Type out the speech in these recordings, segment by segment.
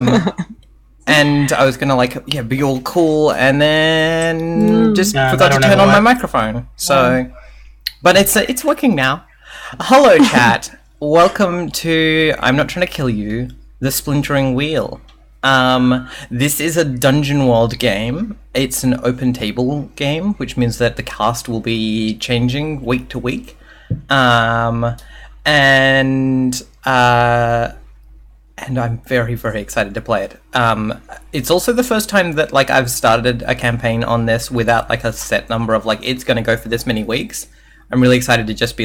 And I was gonna be all cool, and then just forgot to turn on my microphone. So, but it's working now. Hello, chat. Welcome to I'm Not Trying to Kill You, the Splintering Wheel. This is a Dungeon World game. It's an open table game, which means that the cast will be changing week to week. And I'm very, very excited to play it. It's also the first time that I've started a campaign on this without a set number of it's going to go for this many weeks. I'm really excited to just be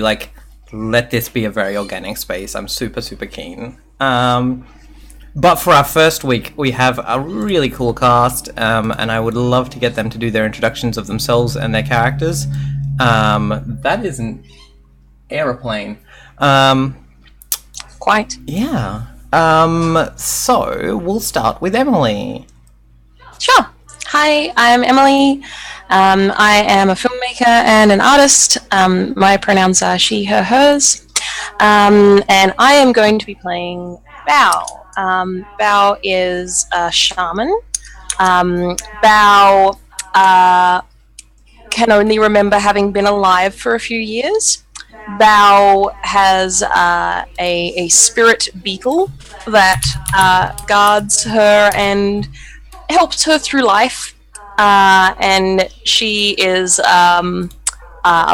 let this be a very organic space. I'm super, super keen. But for our first week, we have a really cool cast, and I would love to get them to do their introductions of themselves and their characters. That is an aeroplane. Quite. Yeah. So we'll start with Emily. Sure. Hi, I'm Emily. I am a filmmaker and an artist. My pronouns are she, her, hers. And I am going to be playing Bao. Bao is a shaman. Bao can only remember having been alive for a few years. Bao has a spirit beetle that guards her and helps her through life. And she is a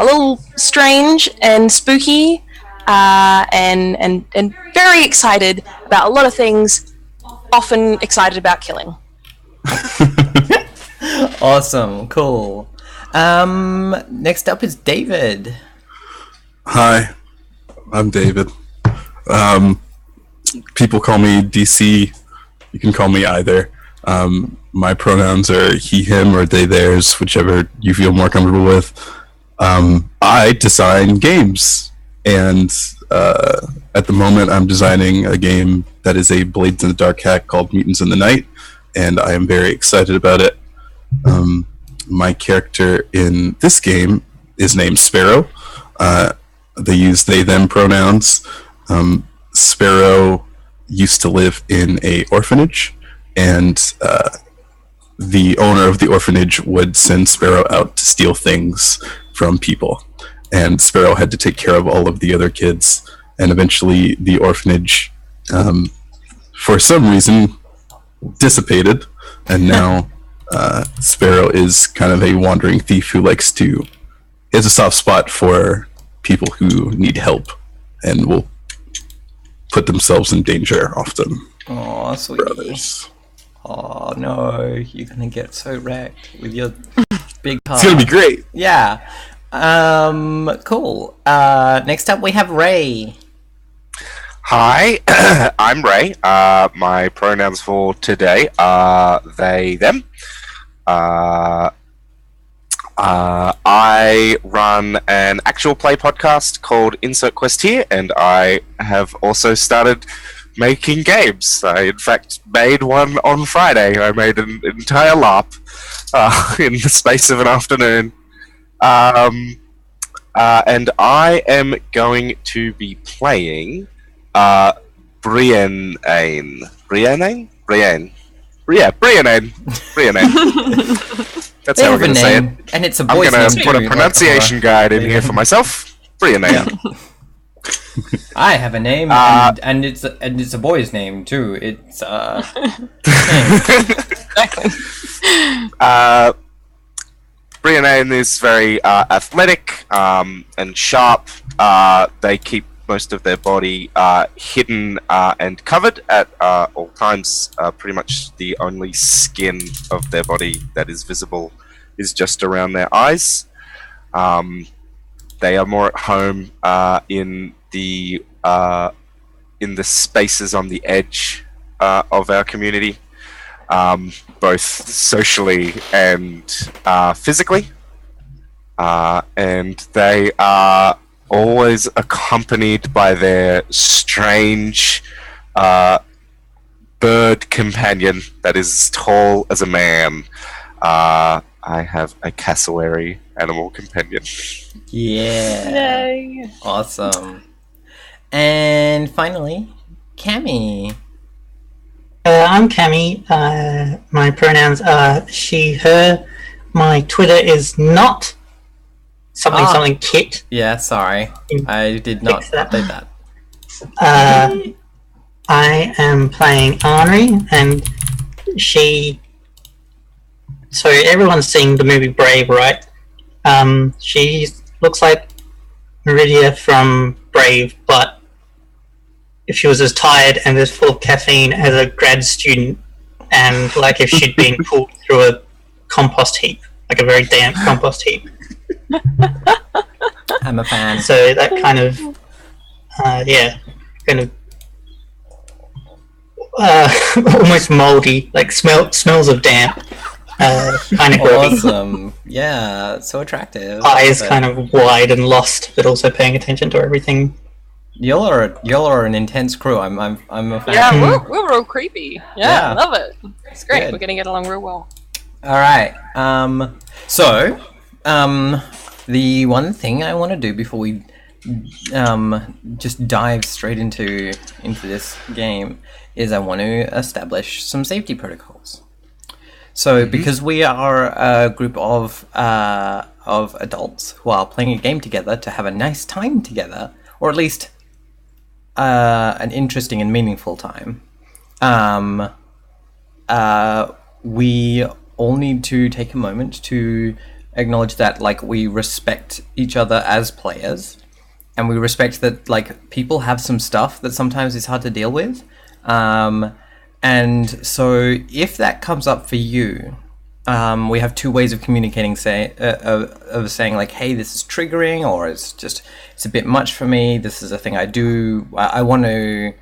little strange and spooky and very excited about a lot of things, often excited about killing. Awesome, cool. Next up is David. Hi, I'm David. People call me DC. You can call me either. My pronouns are he, him, or they, theirs, whichever you feel more comfortable with. I design games, and at the moment I'm designing a game that is a Blades in the Dark hack called Mutants in the Night, and I am very excited about it. My character in this game is named Sparrow. They use they, them pronouns. Sparrow used to live in a orphanage, and the owner of the orphanage would send Sparrow out to steal things from people. And Sparrow had to take care of all of the other kids, and eventually the orphanage, for some reason, dissipated, and now Sparrow is kind of a wandering thief who has a soft spot for people who need help and will put themselves in danger often. Oh, sweet. Brothers. Oh no, you're gonna get so wrecked with your big heart. It's gonna be great. Yeah. Cool. Next up we have Ray. Hi, I'm Ray. My pronouns for today are they, them. I run an actual play podcast called Insert Quest Here, and I have also started making games. I, in fact, made one on Friday. I made an entire LARP in the space of an afternoon. And I am going to be playing Brienne. That's how we're going to say it. And it's a boy's I'm going to put a pronunciation guide in here for myself. Brienne. I have a name, and it's a boy's name too. It's Brienne is very athletic and sharp. They keep most of their body hidden and covered at all times. Pretty much the only skin of their body that is visible is just around their eyes. They are more at home in the spaces on the edge of our community, both socially and physically. And they are always accompanied by their strange bird companion that is as tall as a man. I have a cassowary animal companion. Yeah. Yay. Awesome. And finally, Cammy. I'm Cami. My pronouns are she, her. My Twitter is not something kit. Yeah, sorry. I did not Fix that. update that. I am playing Arnery, and she. So everyone's seen the movie Brave, right? She looks like Meridia from Brave, but if she was as tired and as full of caffeine as a grad student, and like if she'd been pulled through a compost heap, like a very damp compost heap. I'm a fan. So that kind of, almost moldy, like smells of damp. Kind of groggy. Awesome. Yeah, so attractive. Eyes kind of wide and lost, but also paying attention to everything. Y'all are an intense crew. I'm a fan. Yeah, we're real creepy. Yeah, Yeah. I love it. It's great. Good. We're gonna get along real well. All right. The one thing I want to do before we just dive straight into this game is I want to establish some safety protocols. So, because we are a group of adults who are playing a game together to have a nice time together, or at least an interesting and meaningful time, we all need to take a moment to acknowledge that, like, we respect each other as players, and we respect that, like, people have some stuff that sometimes is hard to deal with. And so if that comes up for you, we have two ways of communicating, of saying, like, hey, this is triggering, or it's a bit much for me, this is a thing I do, I want to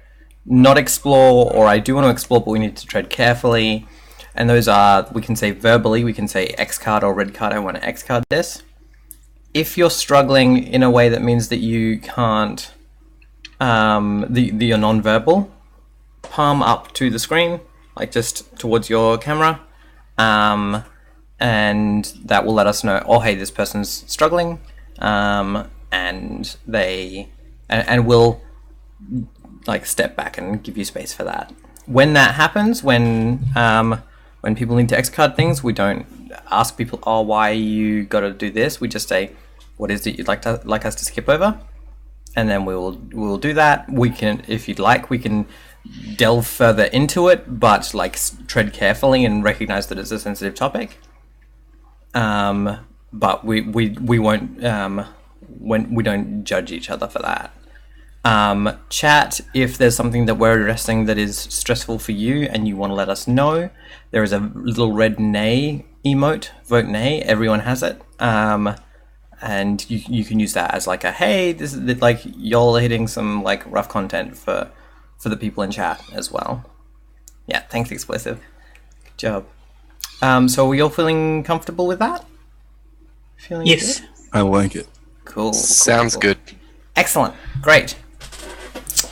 not explore, or I do want to explore, but we need to tread carefully. And those are, we can say verbally, we can say X card or red card, I want to X card this. If you're struggling in a way that means that you can't, you're non-verbal, palm up to the screen, like just towards your camera, and that will let us know, oh hey, this person's struggling, and we'll like step back and give you space for that. When that happens, when people need to X card things, we don't ask people, oh, why you got to do this. We just say, what is it you'd like us to skip over, and then we'll do that. We can, if you'd like, we can delve further into it, but like tread carefully and recognize that it's a sensitive topic. But we won't when we don't judge each other for that. Chat, if there's something that we're addressing that is stressful for you and you want to let us know, there is a little red nay emote, vote nay, everyone has it. And you can use that as like a, hey, this is like, y'all are hitting some like rough content for the people in chat as well. Yeah, thanks, Explosive. Good job. So are we all feeling comfortable with that? Feeling Yes. good? I like it. Cool. Sounds cool. good. Excellent. Great.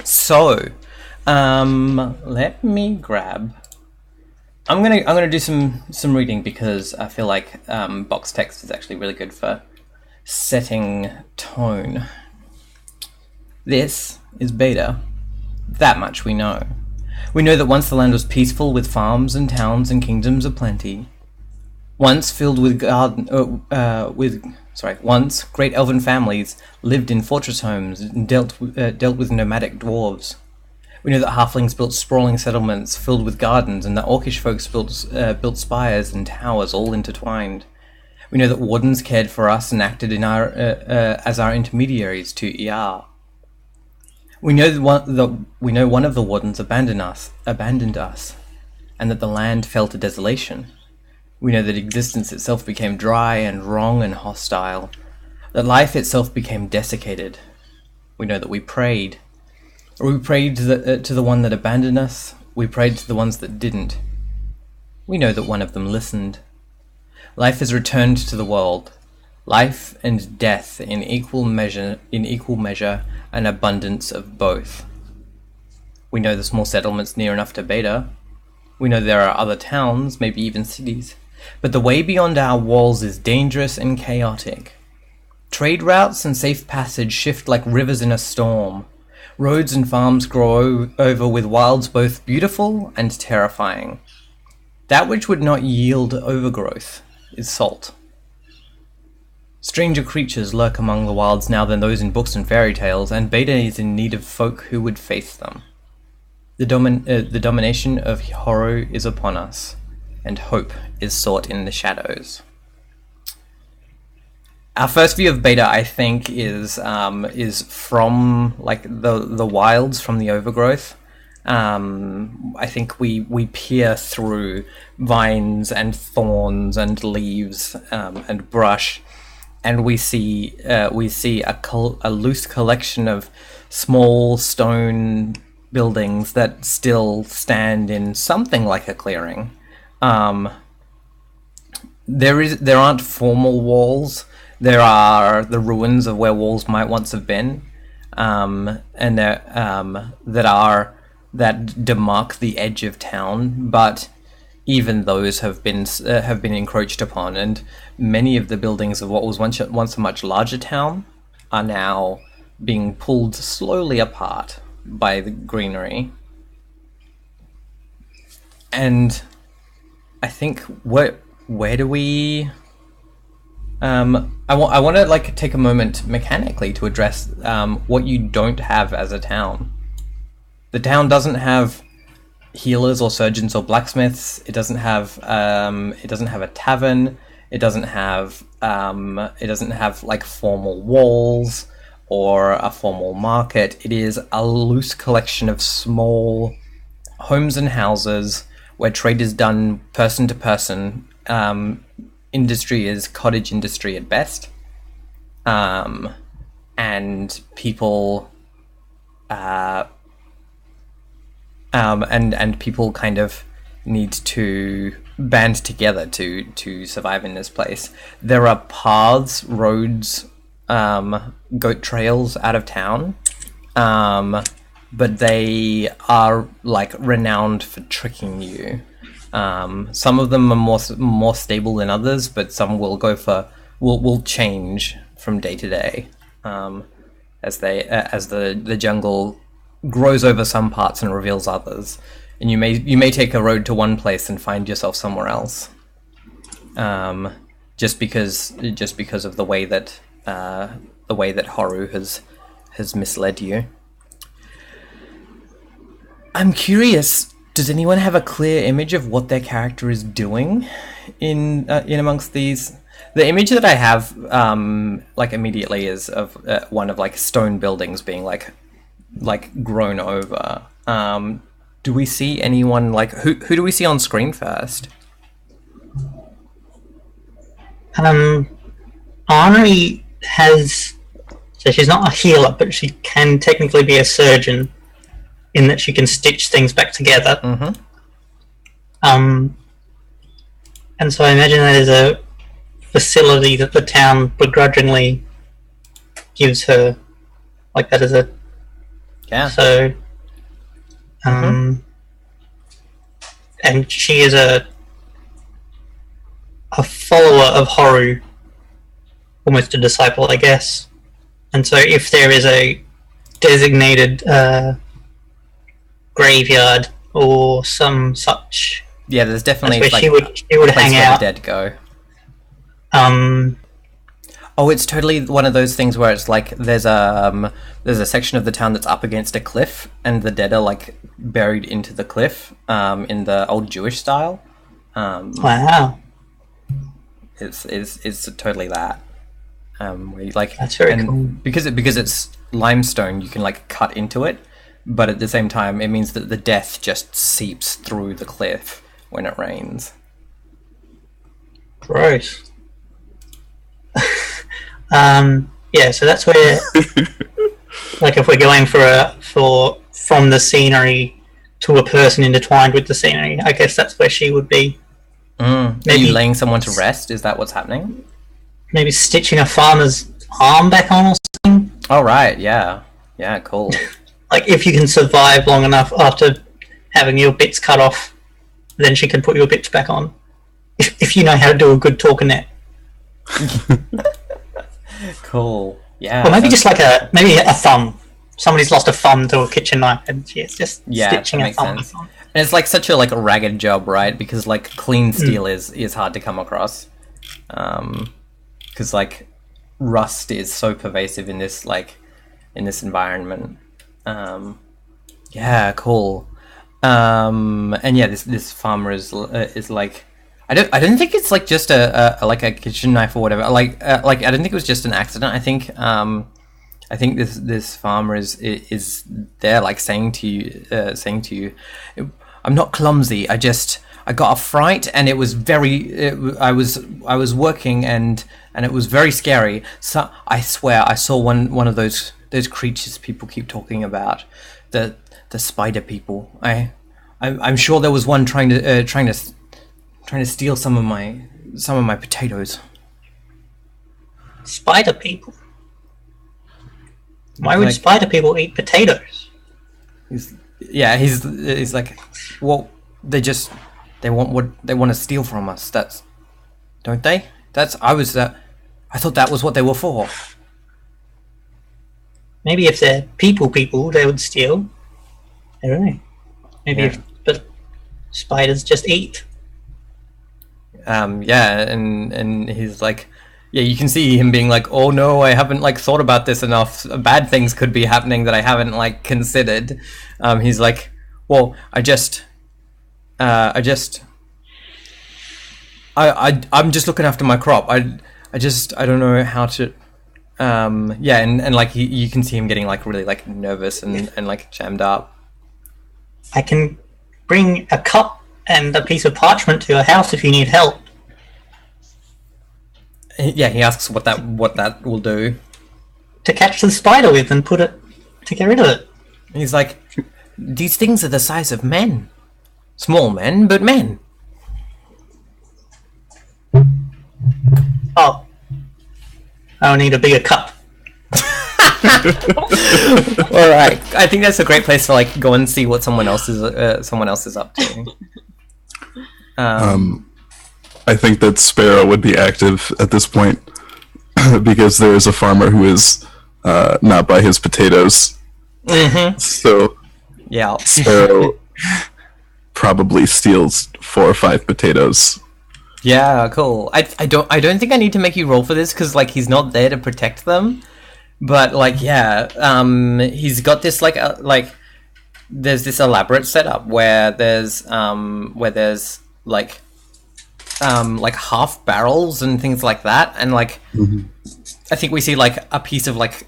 So, let me grab. I'm gonna do some reading because I feel like box text is actually really good for setting tone. This is Beidha. That much we know. We know that once the land was peaceful, with farms and towns and kingdoms aplenty. Once filled with once great elven families lived in fortress homes and dealt with nomadic dwarves. We know that halflings built sprawling settlements filled with gardens, and that orcish folks built spires and towers all intertwined. We know that wardens cared for us and acted as our intermediaries to ER. We know one of the wardens abandoned us, and that the land fell to desolation. We know that existence itself became dry and wrong and hostile, that life itself became desiccated. We know that we prayed. We prayed to the one that abandoned us, we prayed to the ones that didn't. We know that one of them listened. Life has returned to the world. Life and death in equal measure, an abundance of both. We know the small settlements near enough to Beidha. We know there are other towns, maybe even cities. But the way beyond our walls is dangerous and chaotic. Trade routes and safe passage shift like rivers in a storm. Roads and farms grow over with wilds both beautiful and terrifying. That which would not yield overgrowth is salt. Stranger creatures lurk among the wilds now than those in books and fairy tales, and Beidha is in need of folk who would face them. The domination of horror is upon us, and hope is sought in the shadows. Our first view of Beidha, I think, is from like the wilds, from the overgrowth. I think we peer through vines and thorns and leaves and brush, and we see a loose collection of small stone buildings that still stand in something like a clearing. There aren't formal walls. There are the ruins of where walls might once have been, and there that demark the edge of town, but even those have been encroached upon, and many of the buildings of what was once a much larger town are now being pulled slowly apart by the greenery. And I think where do we? I want to like take a moment mechanically to address what you don't have as a town. The town doesn't have healers or surgeons or blacksmiths. It doesn't have a tavern. It doesn't have like formal walls or a formal market. It is a loose collection of small homes and houses where trade is done person to person. Industry is cottage industry at best, and people and people kind of need to band together to survive in this place. There are paths, roads, goat trails out of town, but they are like renowned for tricking you. Some of them are more stable than others, but some will change from day to day, as the jungle grows over some parts and reveals others, and you may take a road to one place and find yourself somewhere else, just because of the way that Haru has misled you. I'm curious. Does anyone have a clear image of what their character is doing in amongst these? The image that I have, like immediately, is of one of like stone buildings being like grown over. Do we see anyone like who do we see on screen first? Henri has, so she's not a healer, but she can technically be a surgeon, in that she can stitch things back together. Mm-hmm. And so I imagine that is a facility that the town begrudgingly gives her, like that is a... Yeah. So, and she is a follower of Haru, almost a disciple, I guess. And so if there is a designated graveyard or some such, there's definitely that's where like she would hang out. The dead go. Oh, it's totally one of those things where it's like there's a section of the town that's up against a cliff, and the dead are like buried into the cliff, in the old Jewish style. Wow. It's totally that. Where you, like, that's very cool. Because it's limestone, you can like cut into it, but at the same time, it means that the death just seeps through the cliff when it rains. Gross. Yeah, so that's where, like, if we're going for from the scenery to a person intertwined with the scenery, I guess that's where she would be. Are you laying someone to rest? Is that what's happening? Maybe stitching a farmer's arm back on or something. Oh, right, yeah. Yeah, cool. Like, if you can survive long enough after having your bits cut off, then she can put your bits back on. If you know how to do a good talkinette. Cool. Yeah. Or maybe just like a thumb. somebody's lost a thumb to a kitchen knife, and she's just Yeah, stitching that a makes thumb. sense. And it's like such a like ragged job, right? Because like clean steel is hard to come across. Because like rust is so pervasive in this environment. Yeah, cool. And yeah, this farmer is like, I don't think it's like just a like a kitchen knife or whatever. Like I don't think it was just an accident. I think this farmer is there like saying to you, I'm not clumsy. I got a fright, and it was I was working, and it was very scary. So I swear I saw one of those creatures people keep talking about, the spider people. I'm sure there was one trying to steal some of my potatoes. Spider people. Why would spider people eat potatoes? He's like, well, they want to steal from us. Don't they? I thought that was what they were for. Maybe if they're people, they would steal. I don't know. Maybe but spiders just eat. Yeah, and he's like, yeah, you can see him being like, oh no, I haven't like thought about this enough. Bad things could be happening that I haven't like considered. He's like, well, I'm just looking after my crop. I don't know how to. Yeah, and like you can see him getting like really like nervous and like jammed up. I can bring a cup and a piece of parchment to your house if you need help. Yeah, he asks what that will do. To catch the spider with and to get rid of it. He's like, these things are the size of men. Small men, but men. Oh. I'll need a bigger cup. All right, I think that's a great place to like go and see what someone else is up to. I think that Sparrow would be active at this point because there is a farmer who is not by his potatoes. Mm-hmm. So yeah, Sparrow probably steals 4 or 5 potatoes. Yeah, cool. I don't think I need to make you roll for this because like he's not there to protect them. But like yeah, he's got this like there's this elaborate setup where there's like half barrels and things like that, and like I think we see like a piece of like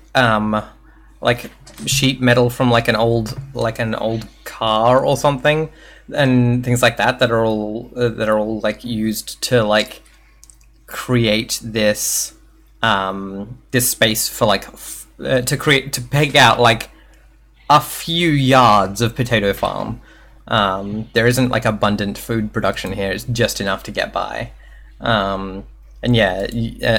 sheet metal from like an old car or something, and things like that are all like used to like create this this space for like to peg out like a few yards of potato farm. There isn't like abundant food production here. It's just enough to get by. And yeah,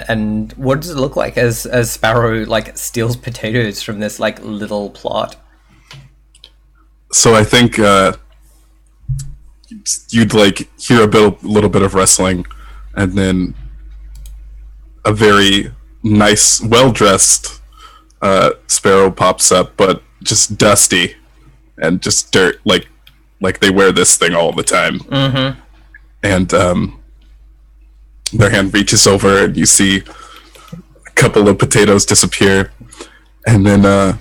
and what does it look like as Sparrow like steals potatoes from this like little plot? So I think you'd like hear a little bit of wrestling, and then a very nice, well-dressed Sparrow pops up, but just dusty and just dirt, like they wear this thing all the time. Mm-hmm. And their hand reaches over, and you see a couple of potatoes disappear, and then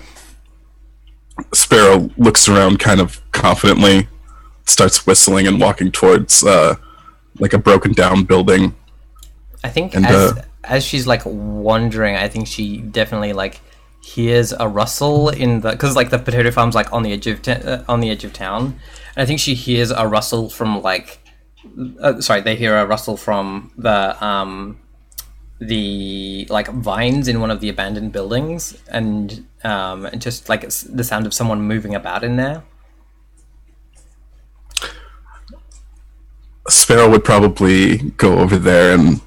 Sparrow looks around kind of confidently, starts whistling and walking towards like a broken down building. I think and, as she's like wandering, I think she definitely like hears a rustle in the, because like the potato farm's like on the edge of town, and I think she hears a rustle from like they hear a rustle from the like vines in one of the abandoned buildings, and just like it's the sound of someone moving about in there. Sparrow would probably go over there and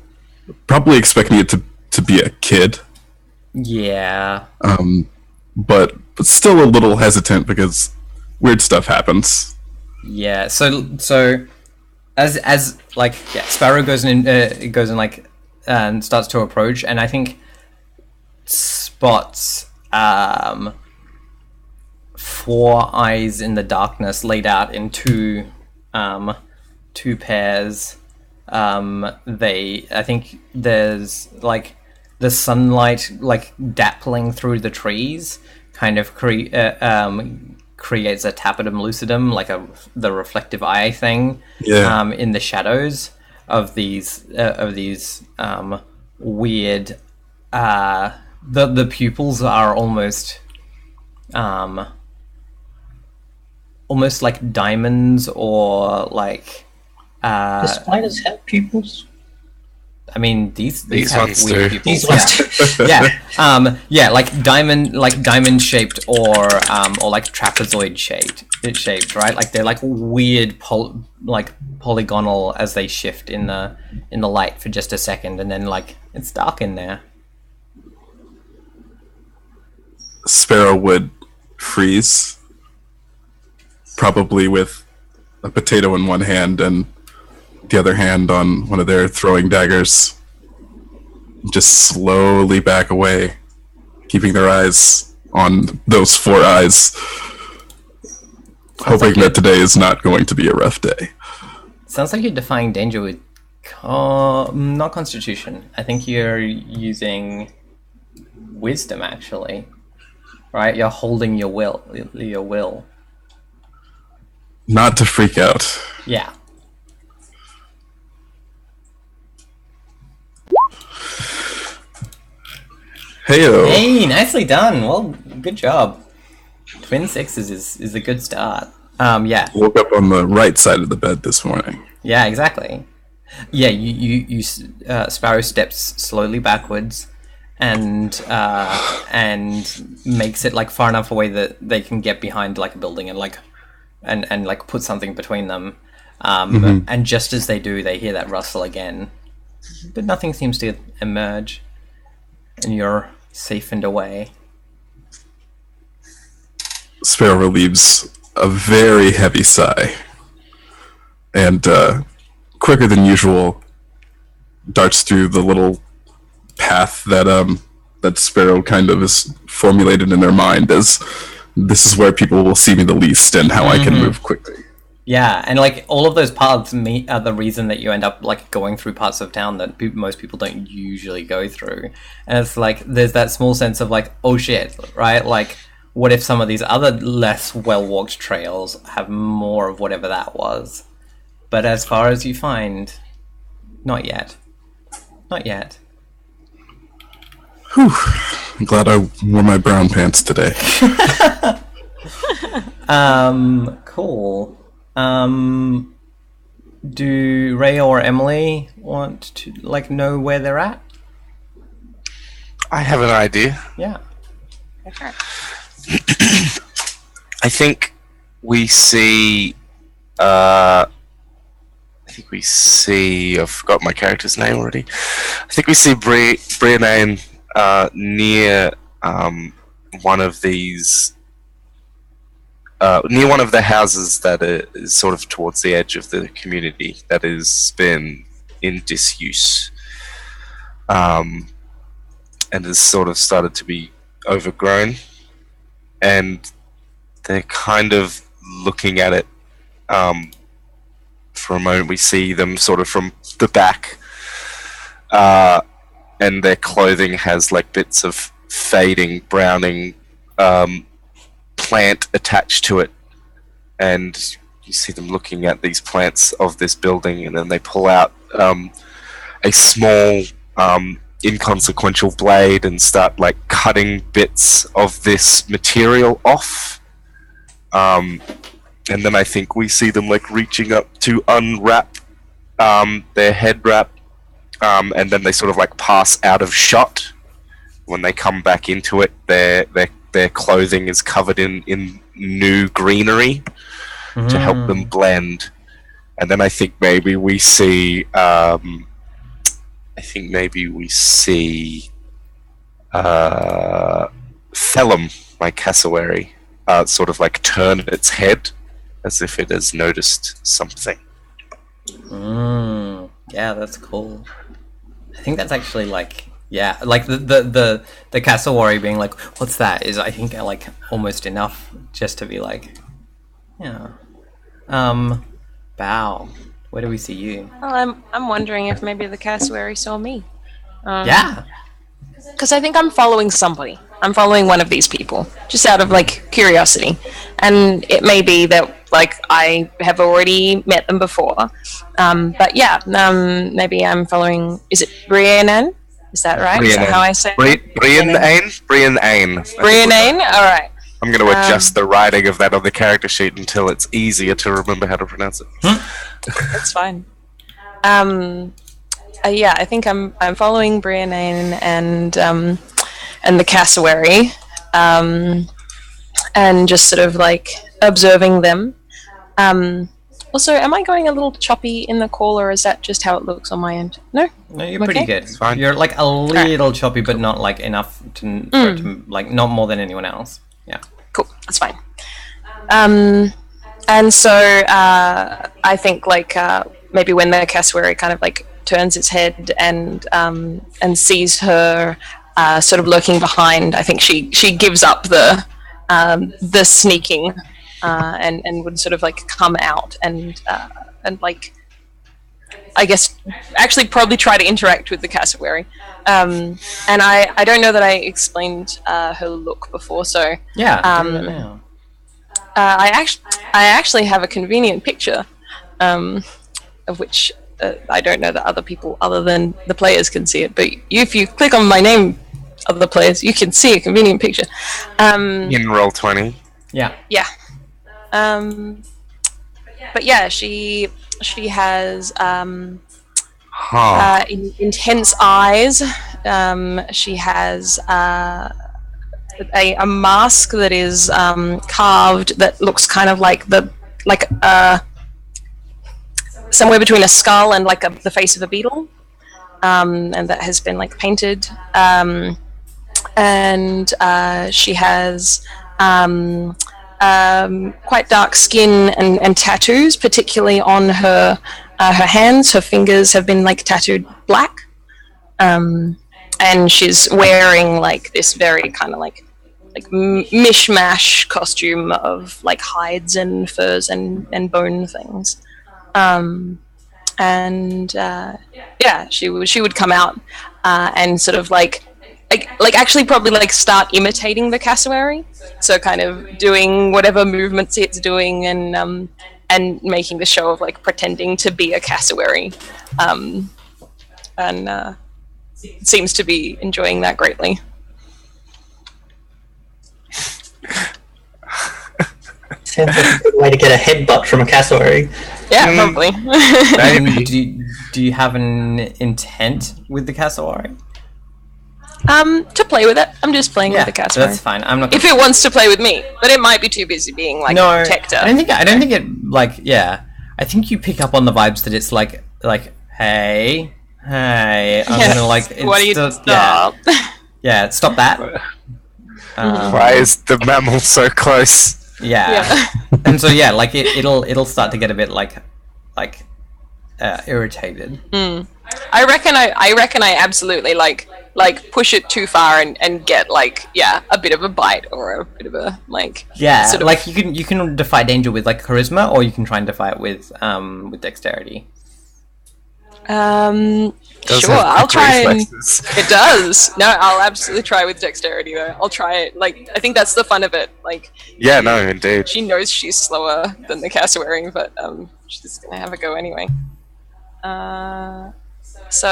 probably expecting it to be a kid. Yeah. But still a little hesitant because weird stuff happens. Yeah. So as like yeah, Sparrow goes in like and starts to approach, and I think spots 4 eyes in the darkness laid out in two pairs. I think there's like the sunlight like dappling through the trees kind of creates a tapetum lucidum, like the reflective eye thing. In the shadows of these weird the pupils are almost like diamonds, or like The spiders have pupils. I mean, these have ones weird do. pupils. These ones Yeah, yeah, like diamond shaped, or like trapezoid shaped, right? Like they're like weird, polygonal as they shift in the light for just a second, and then like it's dark in there. Sparrow would freeze, probably with a potato in one hand and the other hand on one of their throwing daggers. Just slowly back away, keeping their eyes on those 4 eyes, hoping that today is not going to be a rough day. Sounds like you're defying danger with not Constitution. I think you're using Wisdom, actually. Right? You're holding your will. Not to freak out. Yeah. Heyo. Hey, nicely done. Well, good job. Twin sixes is a good start. Yeah. Woke up on the right side of the bed this morning. Yeah, exactly. Yeah, you Sparrow steps slowly backwards, and makes it like far enough away that they can get behind like a building and like put something between them. And just as they do, they hear that rustle again, but nothing seems to emerge, and you're safe and away. Sparrow relieves a very heavy sigh, and quicker than usual darts through the little path that Sparrow kind of is formulated in their mind as this is where people will see me the least and how I can move quickly. Yeah, and like all of those paths are the reason that you end up like going through parts of town that most people don't usually go through. And it's like there's that small sense of like, oh shit, right? Like, what if some of these other less well-walked trails have more of whatever that was? But as far as you find, not yet. Not yet. Whew. I'm glad I wore my brown pants today. Cool. Do Ray or Emily want to like know where they're at? I have an idea. Yeah. I think we see. I forgot my character's name already. I think we see Brianne near one of these. Near one of the houses that is sort of towards the edge of the community that has been in disuse, and has sort of started to be overgrown, and they're kind of looking at it. For a moment, we see them sort of from the back, and their clothing has like bits of fading, browning plant attached to it, and you see them looking at these plants of this building, and then they pull out a small inconsequential blade and start like cutting bits of this material off, and then I think we see them like reaching up to unwrap their head wrap, and then they sort of like pass out of shot. When they come back into it, their clothing is covered in new greenery to help them blend. And then I think maybe we see Thelum, my cassowary, sort of like turn its head as if it has noticed something. Yeah, that's cool. I think that's actually like Yeah, like the cassowary being like, "What's that?" is I think like almost enough just to be like, yeah. Bow. Where do we see you? Well, I'm wondering if maybe the cassowary saw me. Yeah. Because I think I'm following somebody. I'm following one of these people, just out of like curiosity, and it may be that like I have already met them before. But yeah, maybe I'm following. Is it Brianan? Is that right? Is that how I say it? Brian-Ain. Brianan? All right. I'm going to adjust the writing of that on the character sheet until it's easier to remember how to pronounce it. That's fine. Yeah, I think I'm following Brianan and the cassowary, and just sort of like observing them. Also, am I going a little choppy in the call, or is that just how it looks on my end? No, you're pretty good. It's fine. You're like a little choppy, but not like enough for it to like not more than anyone else. Yeah. Cool, that's fine. And so I think like maybe when the cassowary kind of like turns its head and sees her sort of lurking behind, I think she gives up the sneaking and would sort of like come out and like I guess actually probably try to interact with the cassowary. And I don't know that I explained her look before, so Yeah. Do that now. I actually have a convenient picture of which I don't know that other people other than the players can see it, but if you click on my name of the players, you can see a convenient picture. In Roll20. Yeah. Yeah. But yeah, she has intense eyes. She has a mask that is carved that looks kind of like somewhere between a skull and like the face of a beetle, and that has been like painted. And she has quite dark skin and tattoos, particularly on her hands. Her fingers have been like tattooed black, and she's wearing like this very kind of like mishmash costume of like hides and furs and bone things. Yeah, she would come out and sort of like actually probably like start imitating the cassowary, so kind of doing whatever movements it's doing and making the show of like pretending to be a cassowary, and seems to be enjoying that greatly. Sounds like a good way to get a headbutt from a cassowary. Yeah, probably. And do you have an intent with the cassowary? To play with it. I'm just playing with the cassowary. That's fine. I'm not. If it wants to play with me, but it might be too busy being like protector. I don't think it like yeah. I think you pick up on the vibes that it's like hey, I'm gonna like. Why do you stop? Yeah, stop that. Why is the mammal so close? Yeah. And so yeah, like it'll start to get a bit like irritated. I reckon I absolutely like push it too far and get like a bit of a bite or a bit of a like sort of like you can defy danger with like charisma, or you can try and defy it with dexterity. Sure, I'll try. It does. No, I'll absolutely try with dexterity though. I'll try it. Like I think that's the fun of it. Like yeah, no, indeed. She knows she's slower than the cassowary, but she's gonna have a go anyway. So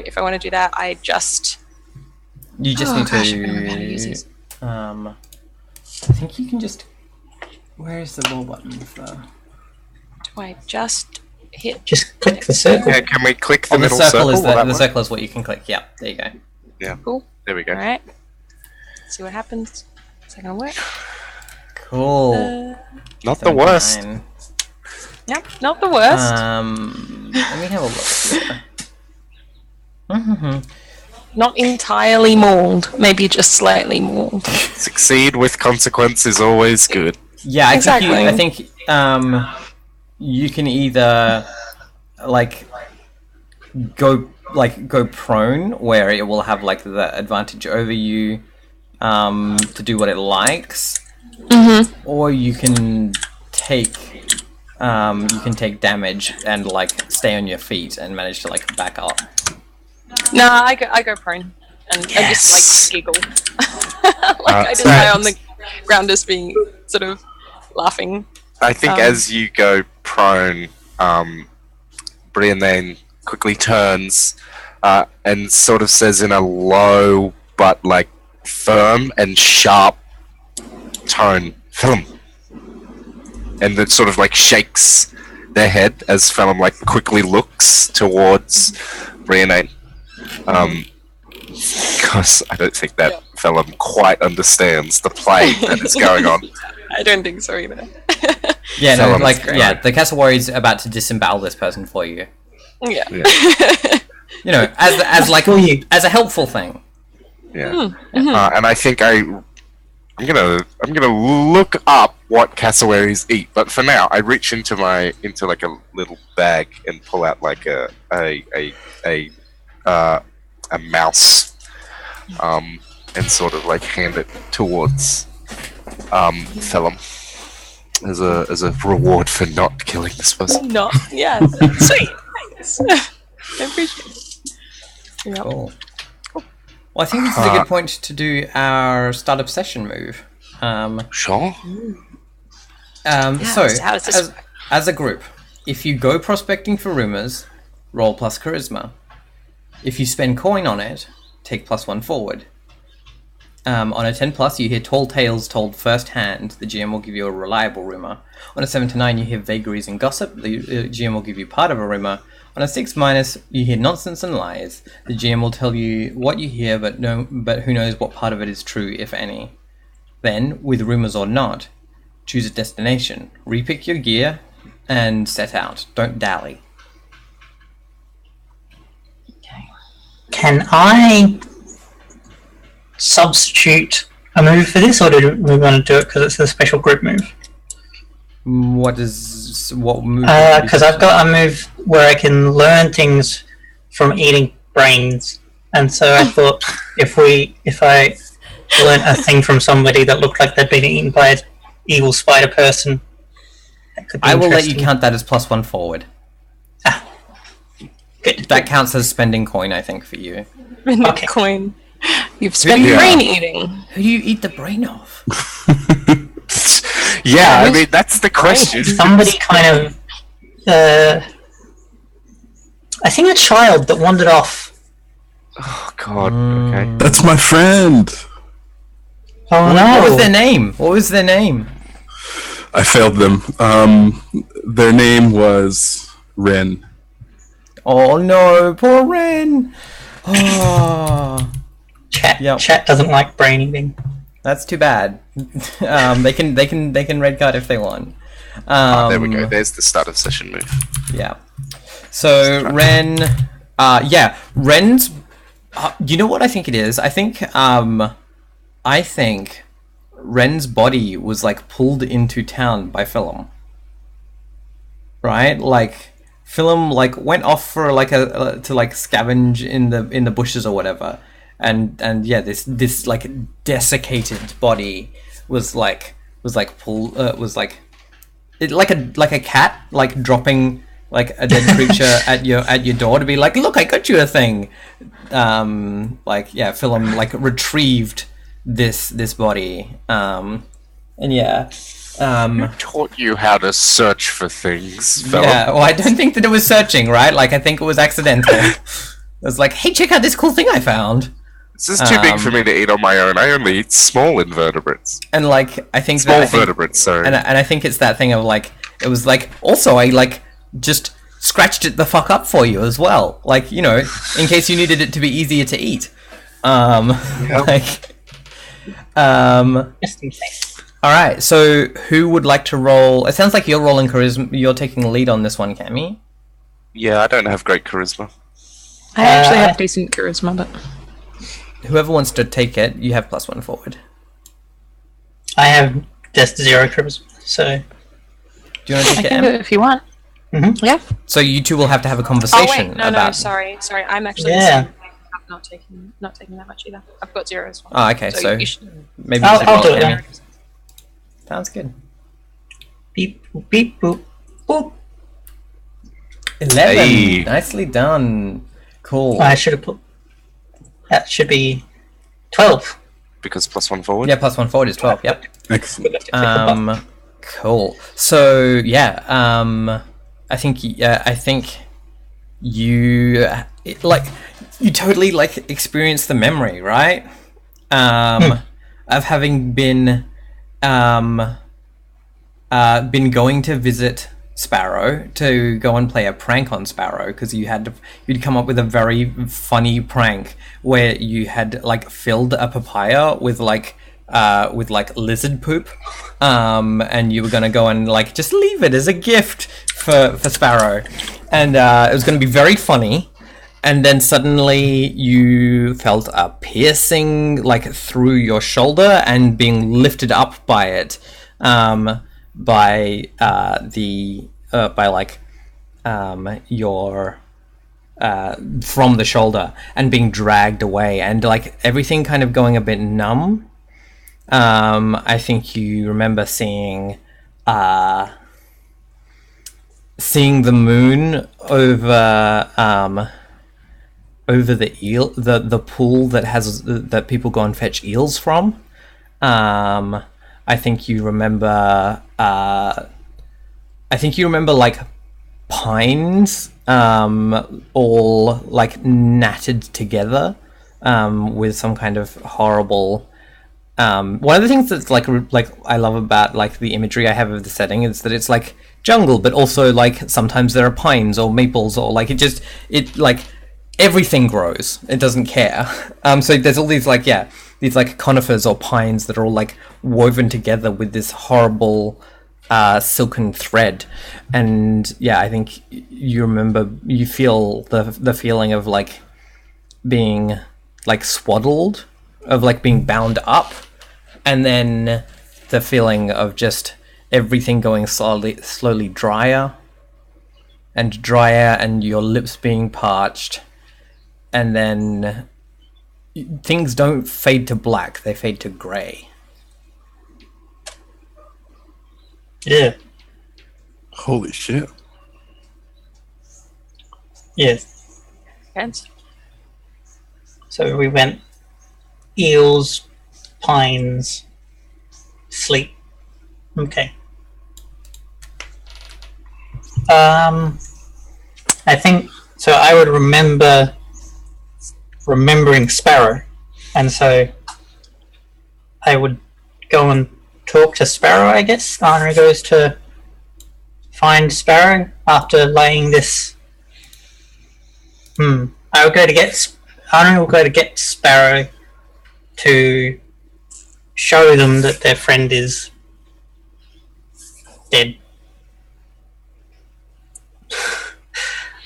if I want to do that, I just need to. I don't know how to use these. I think you can just. Where is the roll button for? Do I just hit? Just click the circle. Yeah, can we click the middle circle? circle? The circle is what you can click. Yeah, there you go. Yeah. Cool. There we go. All right. Let's see what happens. Is that gonna work? Cool. Not the worst. Yep, not the worst. Let me have a look here. Not entirely mauled, maybe just slightly mauled. Succeed with consequence is always good. Yeah, exactly. I think you can either like go like go prone, where it will have like the advantage over you to do what it likes, or you can take damage and like stay on your feet and manage to like back up. No, I go prone and I just like giggle. I just lie on the ground, just being sort of laughing. I think as you go prone, Brian then quickly turns and sort of says in a low but like firm and sharp tone, "Film." And it sort of like shakes their head as Phelim like quickly looks towards Brian. Because I don't think that Phelim quite understands the play that is going on. I don't think so either. Yeah, no, like the Castle Warrior's about to disembowel this person for you. Yeah. You know, as like as a helpful thing. Yeah. And I think I'm gonna look up what cassowaries eat, but for now I reach into like a little bag and pull out like a mouse, and sort of like hand it towards Phelim as a reward for not killing this person. Sweet. Thanks. I appreciate it. Yep. Cool. Well, I think this is a good point to do our startup session move. Sure. So, how does this work? as a group, if you go prospecting for rumors, roll plus charisma. If you spend coin on it, take +1 forward. On a 10+, you hear tall tales told first hand. The GM will give you a reliable rumor. On a 7 to 9, you hear vagaries and gossip. The GM will give you part of a rumor. On a 6-, you hear nonsense and lies. The GM will tell you what you hear, but who knows what part of it is true, if any. Then, with rumors or not, choose a destination, repick your gear, and set out. Don't dally. Okay. Can I substitute a move for this, or do we want to do it because it's a special group move? What move? Because I've got a move where I can learn things from eating brains, and so I thought if I learn a thing from somebody that looked like they'd been eaten by an evil spider person, that could be I will let you interesting. count that as +1 forward. Good. That counts as spending coin, I think, for you. Okay. Coin. You've spent Yeah. brain eating. Who do you eat the brain of? Yeah, I mean that's the question. Somebody kind of, I think a child that wandered off. Oh God. Okay. That's my friend. Oh no! What was their name? What was their name? I failed them. Their name was Ren. Oh no, poor Ren. Oh, Chat doesn't like brain eating. that's too bad. They can red card if they want. There we go. There's the start of session move. Yeah. So Ren, Ren's. You know what I think it is? I think Ren's body was like pulled into town by Phelim. Right, like Phelim like went off for like to like scavenge in the bushes or whatever, and yeah, this like desiccated body was like a cat like dropping like a dead creature at your door to be like, look, I got you a thing. Phelim like retrieved this body, and yeah. Taught you how to search for things, fella. Yeah, well, I don't think that it was searching, right? Like, I think it was accidental. It was like, hey, check out this cool thing I found. This is too big for me to eat on my own. I only eat small invertebrates. And, like, I think vertebrates, sorry. And I think it's that thing of, like, it was like, also, I, like, just scratched it the fuck up for you as well. Like, you know, in case you needed it to be easier to eat. Just in case. All right, so who would like to roll? It sounds like you're rolling charisma. You're taking the lead on this one, Cammy. Yeah, I don't have great charisma. I actually have decent charisma, but Whoever wants to take it, you have +1 forward. I have just 0 charisma, so Do you want to I take it, can do Em? it if you want. Yeah. So you two will have to have a Oh conversation wait, no, about. sorry. I'm actually Yeah. I'm not taking that much either. I've got 0 as well. Oh, okay. So you should... maybe I'll- you should I'll roll do it, it Amy. then. Sounds good. Beep, boop, beep, boop, boop. 11. Hey. Nicely done. Cool. I should have put. That should be 12. Because +1 forward. Yeah, +1 forward is 12. Yep. Excellent. Cool. So yeah, I think you you totally like experience the memory, right? Of having been going to visit Sparrow to go and play a prank on Sparrow because you'd come up with a very funny prank where you had like filled a papaya with lizard poop, and you were gonna go and like just leave it as a gift for Sparrow, and it was gonna be very funny. And then suddenly you felt a piercing like through your shoulder and being lifted up by it, your from the shoulder and being dragged away and like everything kind of going a bit numb. I think you remember seeing the moon over the pool that people go and fetch eels from. I think you remember like pines all like knatted together with some kind of horrible one of the things that's like I love about like the imagery I have of the setting is that it's like jungle, but also like sometimes there are pines or maples or like it like everything grows. It doesn't care. So there's all these like these like conifers or pines that are all like woven together with this horrible silken thread. And I think you feel the feeling of like being like swaddled, of like being bound up, and then the feeling of just everything going slowly drier and drier, and your lips being parched, and then things don't fade to black, they fade to grey. Yeah. Holy shit. Yes. Hence. So we went eels, pines, sleep. Okay. I think so. I would remembering Sparrow, and so I would go and talk to Sparrow. I guess Arnery goes to find Sparrow after laying this. I would go to get. Arnery will go to get Sparrow to show them that their friend is dead.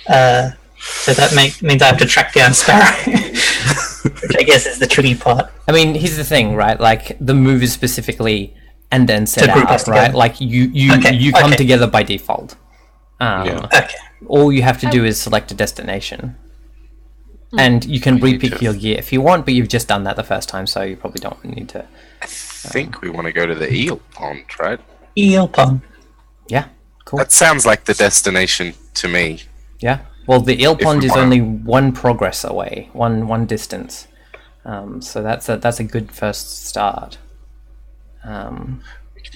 So that means I have to track down Sparrow, which I guess is the tricky part. I mean, here's the thing, right? Like the move is specifically and then set To group us out, right? together. Like you come together by default. Okay. All you have to do is select a destination. And you can repick your gear if you want, but you've just done that the first time, so you probably don't need to. I think we want to go to the eel pond, right? Eel pond. Yeah, cool. That sounds like the destination to me. Yeah. Well, the eel pond we is wanna- only one progress away, one distance. So that's a good first start. We can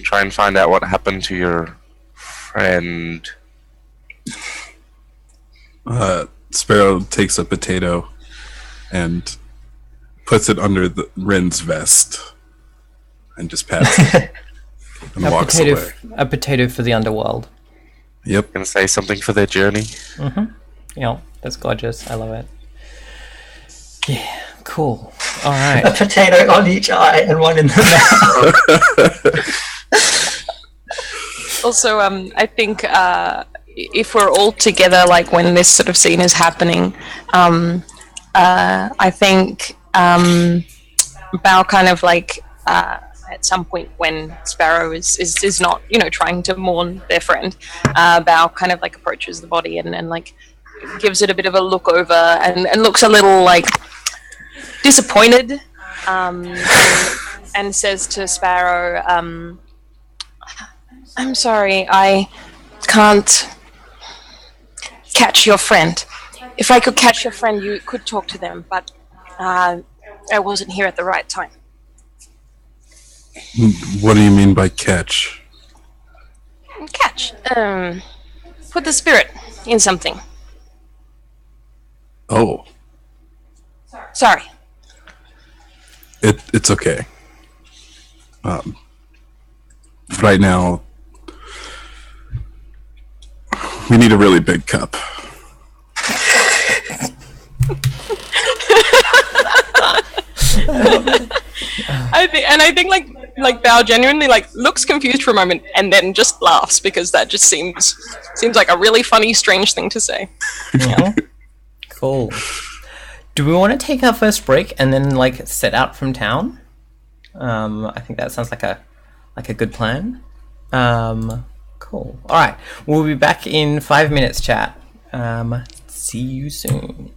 try and find out what happened to your friend. Sparrow takes a potato and puts it under the Rin's vest and just pats it and walks away. A potato for the underworld. Yep. Gonna say something for their journey. Yeah, that's gorgeous. I love it. Yeah, cool. All A right. potato on each eye and one in the mouth. Also, I think if we're all together, like when this sort of scene is happening, I think Bao kind of like at some point when Sparrow is not, trying to mourn their friend, Bao kind of like approaches the body and like gives it a bit of a look over and looks a little like disappointed, and says to Sparrow, I'm sorry, I can't catch your friend. If I could catch your friend, you could talk to them, but I wasn't here at the right time. What do you mean by catch? Catch. Put the spirit in something. Oh. Sorry. It's okay. Right now, we need a really big cup. I think like Bao genuinely like looks confused for a moment and then just laughs because that just seems like a really funny, strange thing to say. Yeah. Cool. Do we want to take our first break and then like set out from town? I think that sounds like a good plan. Cool. All right. We'll be back in 5 minutes, chat. See you soon.